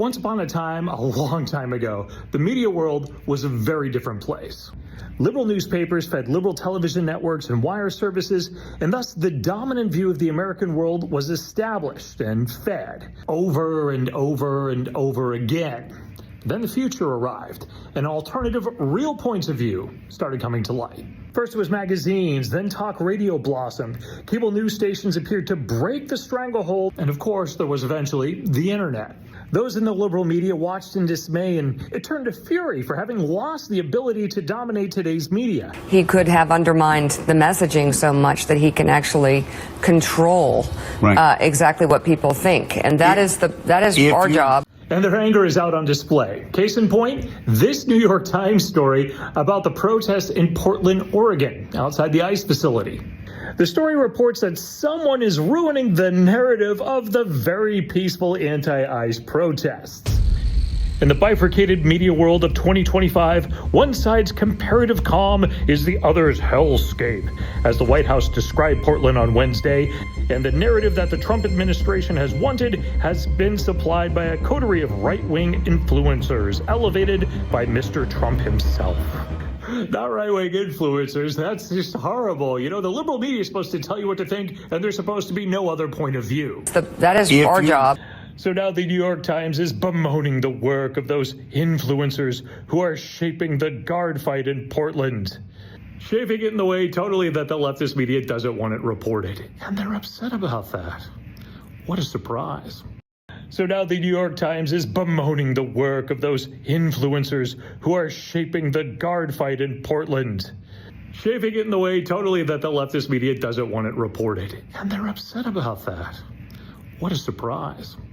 Once upon a time, a long time ago, the media world was a very different place. Liberal newspapers fed liberal television networks and wire services, and thus the dominant view of the American world was established and fed over and over and over again. Then the future arrived, and alternative, real points of view started coming to light. First it was magazines, then talk radio blossomed. Cable news stations appeared to break the stranglehold, and of course there was eventually the internet. Those in the liberal media watched in dismay, and it turned to fury for having lost the ability to dominate today's media. He could have undermined the messaging so much that he can actually control exactly what people think, and that is our job. And their anger is out on display. Case in point, this New York Times story about the protests in Portland, Oregon, outside the ICE facility. The story reports that someone is ruining the narrative of the very peaceful anti-ICE protests. In the bifurcated media world of 2025, one side's comparative calm is the other's hellscape, as the White House described Portland on Wednesday, and the narrative that the Trump administration has wanted has been supplied by a coterie of right-wing influencers, elevated by Mr. Trump himself. Not right-wing influencers, that's just horrible. You know, the liberal media is supposed to tell you what to think, and there's supposed to be no other point of view. That is our job. So now the New York Times is bemoaning the work of those influencers who are shaping the guard fight in Portland. Shaping it in the way totally that the leftist media doesn't want it reported. And they're upset about that. What a surprise. So now the New York Times is bemoaning the work of those influencers who are shaping the guard fight in Portland. Shaping it in the way totally that the leftist media doesn't want it reported. And they're upset about that. What a surprise.